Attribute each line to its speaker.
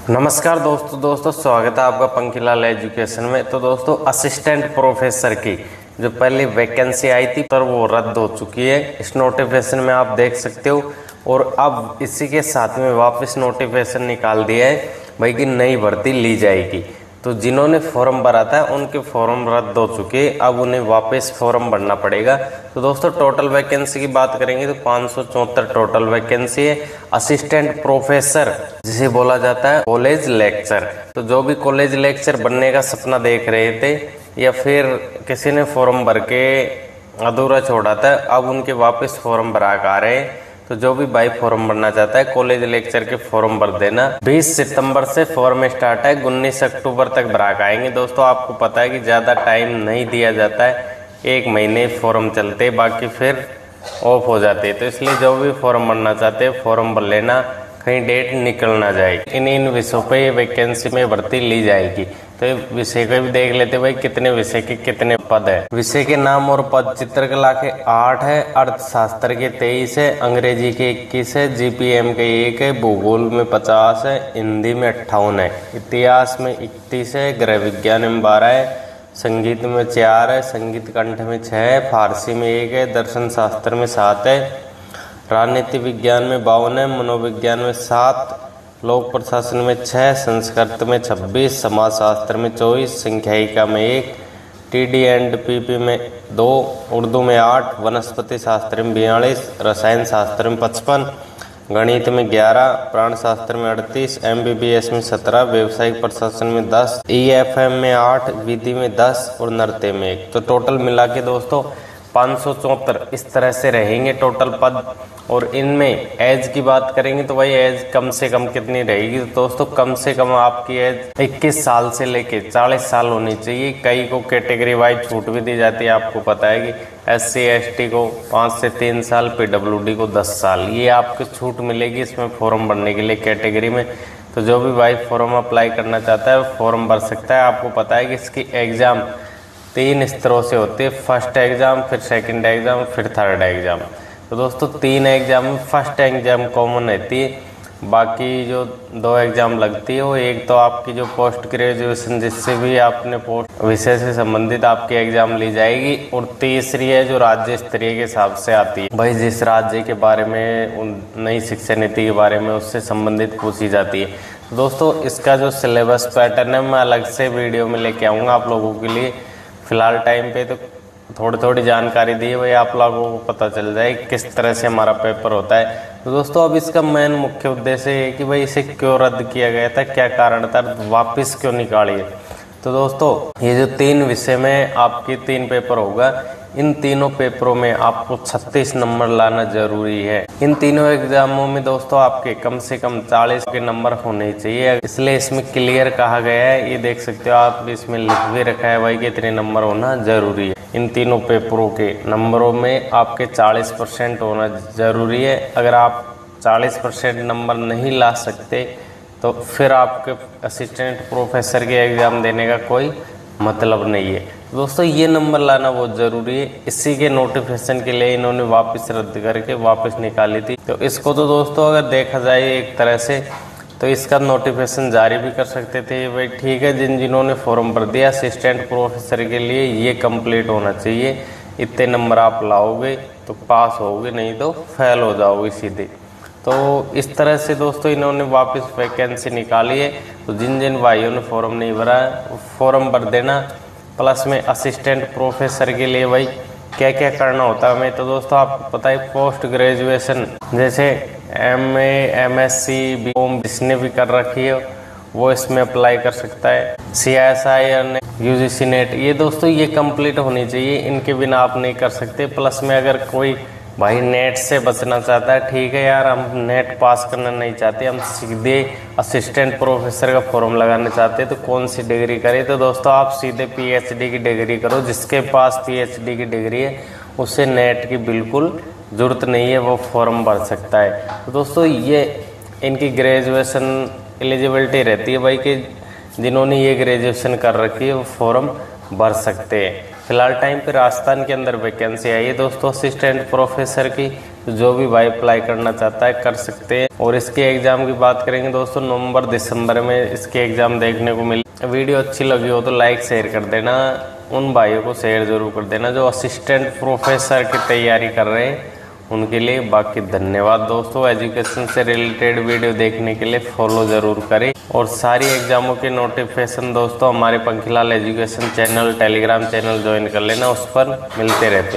Speaker 1: नमस्कार दोस्तों स्वागत है आपका पंखीलाल एजुकेशन में। तो दोस्तों असिस्टेंट प्रोफेसर की जो पहली वैकेंसी आई थी पर वो रद्द हो चुकी है। इस नोटिफिकेशन में आप देख सकते हो और अब इसी के साथ में वापस नोटिफिकेशन निकाल दिया है भाई कि नई भर्ती ली जाएगी। तो जिन्होंने फॉर्म भरा था उनके फॉर्म रद्द हो चुके, अब उन्हें वापस फॉर्म भरना पड़ेगा। तो दोस्तों टोटल वैकेंसी की बात करेंगे तो 574 टोटल वैकेंसी है। असिस्टेंट प्रोफेसर जिसे बोला जाता है कॉलेज लेक्चर। तो जो भी कॉलेज लेक्चर बनने का सपना देख रहे थे या फिर किसी ने फॉर्म भर के अधूरा छोड़ा था, अब उनके वापस फॉर्म भरा के आ रहे हैं। तो जो भी भाई फॉर्म भरना चाहता है कॉलेज लेक्चर के फॉर्म भर देना। 20 सितंबर से फॉर्म स्टार्ट है, 19 अक्टूबर तक भरा के आएंगे। दोस्तों आपको पता है कि ज़्यादा टाइम नहीं दिया जाता है, 1 महीने फॉर्म चलते बाकी फिर ऑफ हो जाते। तो इसलिए जो भी फॉर्म भरना चाहते हैं फॉर्म भर लेना, कहीं डेट निकल ना जाए। इन विषयों पे ये वैकेंसी में भर्ती ली जाएगी। तो विषय को भी देख लेते भाई कितने विषय के कितने पद है। विषय के नाम और पद चित्रकला के 8 है, अर्थशास्त्र के 23 है, अंग्रेजी के 21 है, जीपीएम के 1 है, भूगोल में 50 है, हिंदी में 58 है, इतिहास में 31 है, गृह विज्ञान में 12 है, संगीत में 4 है, संगीत कंठ में 6 है, फारसी में 1 है, दर्शन शास्त्र में 7 है, राजनीति विज्ञान में 52 है, मनोविज्ञान में 7, लोक प्रशासन में 6, संस्कृत में 26, समाजशास्त्र में 24, संख्यायिका में 1, टीडी एंड पीपी में 2, उर्दू में 8, वनस्पति शास्त्र में 42, रसायन शास्त्र में 55, गणित में 11, प्राण शास्त्र में 38, एमबीबीएस में 17, व्यवसायिक प्रशासन में 10, ईएफएम में 8, विधि में 10 और नृत्य में 1। तो टोटल मिला के दोस्तों 574 इस तरह से रहेंगे टोटल पद। और इनमें एज की बात करेंगे तो भाई एज कम से कम कितनी रहेगी। तो दोस्तों कम से कम आपकी एज 21 साल से लेके 40 साल होनी चाहिए। कई को कैटेगरी वाइज छूट भी दी जाती है, आपको पता है कि SC ST को 5 से 3 साल, PWD को 10 साल, ये आपको छूट मिलेगी इसमें फॉर्म भरने के लिए कैटेगरी में। तो जो भी भाई फॉर्म अप्लाई करना चाहता है फॉर्म भर सकता है। आपको पता है कि इसकी एग्ज़ाम 3 स्तरों से होती है, फर्स्ट एग्ज़ाम, फिर सेकंड एग्ज़ाम, फिर थर्ड एग्ज़ाम। तो दोस्तों 3 एग्ज़ाम में फर्स्ट एग्ज़ाम कॉमन रहती है, बाकी जो 2 एग्ज़ाम लगती है वो एक तो आपकी जो पोस्ट ग्रेजुएशन जिससे भी आपने पोस्ट विषय से संबंधित आपकी एग्ज़ाम ली जाएगी, और तीसरी है जो राज्य स्तरीय के हिसाब से आती है। भाई जिस राज्य के बारे में उन नई शिक्षा नीति के बारे में उससे संबंधित पूछी जाती है। तो दोस्तों इसका जो सिलेबस पैटर्न है मैं अलग से वीडियो में लेके आऊँगा आप लोगों के लिए। फिलहाल टाइम पे तो थोड़ी जानकारी दी है भाई, आप लोगों को पता चल जाए किस तरह से हमारा पेपर होता है। तो दोस्तों अब इसका मेन मुख्य उद्देश्य है कि भाई इसे क्यों रद्द किया गया था, क्या कारण था, वापस क्यों निकालिए। तो दोस्तों ये जो 3 विषय में आपके 3 पेपर होगा, इन तीनों पेपरों में आपको 36 नंबर लाना जरूरी है। इन तीनों एग्जामों में दोस्तों आपके कम से कम 40 के नंबर होने चाहिए, इसलिए इसमें क्लियर कहा गया है। ये देख सकते हो आप, इसमें लिख भी रखा है भाई कि इतने नंबर होना जरूरी है। इन तीनों पेपरों के नंबरों में आपके 40% होना ज़रूरी है। अगर आप 40% नंबर नहीं ला सकते तो फिर आपके असिस्टेंट प्रोफेसर के एग्ज़ाम देने का कोई मतलब नहीं है। दोस्तों ये नंबर लाना बहुत ज़रूरी है, इसी के नोटिफिकेशन के लिए इन्होंने वापस रद्द करके वापस निकाली थी। तो इसको तो दोस्तों अगर देखा जाए एक तरह से तो इसका नोटिफिकेशन जारी भी कर सकते थे भाई, ठीक है जिन्होंने फॉर्म भर दिया असिस्टेंट प्रोफेसर के लिए ये कंप्लीट होना चाहिए, इतने नंबर आप लाओगे तो पास होगे, नहीं तो फेल हो जाओगे सीधे। तो इस तरह से दोस्तों इन्होंने वापस वैकेंसी निकाली है। तो जिन भाइयों ने फॉर्म नहीं भरा है वो फॉर्म भर देना। प्लस में असिस्टेंट प्रोफेसर के लिए भाई क्या क्या करना होता है हमें, तो दोस्तों आपको पता है पोस्ट ग्रेजुएशन जैसे MA MSc BCom जिसने भी कर रखी है वो इसमें अप्लाई कर सकता है। CSIR UGC नेट ये दोस्तों ये कंप्लीट होनी चाहिए, इनके बिना आप नहीं कर सकते। प्लस में अगर कोई भाई नेट से बचना चाहता है, ठीक है यार हम नेट पास करना नहीं चाहते, हम सीधे असिस्टेंट प्रोफेसर का फॉर्म लगाना चाहते हैं, तो कौन सी डिग्री करें। तो दोस्तों आप सीधे PhD की डिग्री करो। जिसके पास PhD की डिग्री है उसे नेट की बिल्कुल ज़रूरत नहीं है, वो फॉर्म भर सकता है। तो दोस्तों ये इनकी ग्रेजुएशन एलिजिबिलिटी रहती है भाई कि जिन्होंने ये ग्रेजुएशन कर रखी है वो फॉर्म भर सकते हैं। फिलहाल टाइम पे राजस्थान के अंदर वैकेंसी आई है दोस्तों असिस्टेंट प्रोफेसर की। तो जो भी भाई अप्लाई करना चाहता है कर सकते हैं। और इसके एग्जाम की बात करेंगे दोस्तों, नवंबर दिसंबर में इसके एग्जाम देखने को मिले। वीडियो अच्छी लगी हो तो लाइक शेयर कर देना, उन भाइयों को शेयर जरूर कर देना जो असिस्टेंट प्रोफेसर की तैयारी कर रहे हैं उनके लिए। बाकी धन्यवाद दोस्तों। एजुकेशन से रिलेटेड वीडियो देखने के लिए फॉलो जरूर करें। और सारी एग्जामों के नोटिफिकेशन दोस्तों हमारे Pankhilal education channel Telegram channel join कर लेना, उस पर मिलते रहते हैं।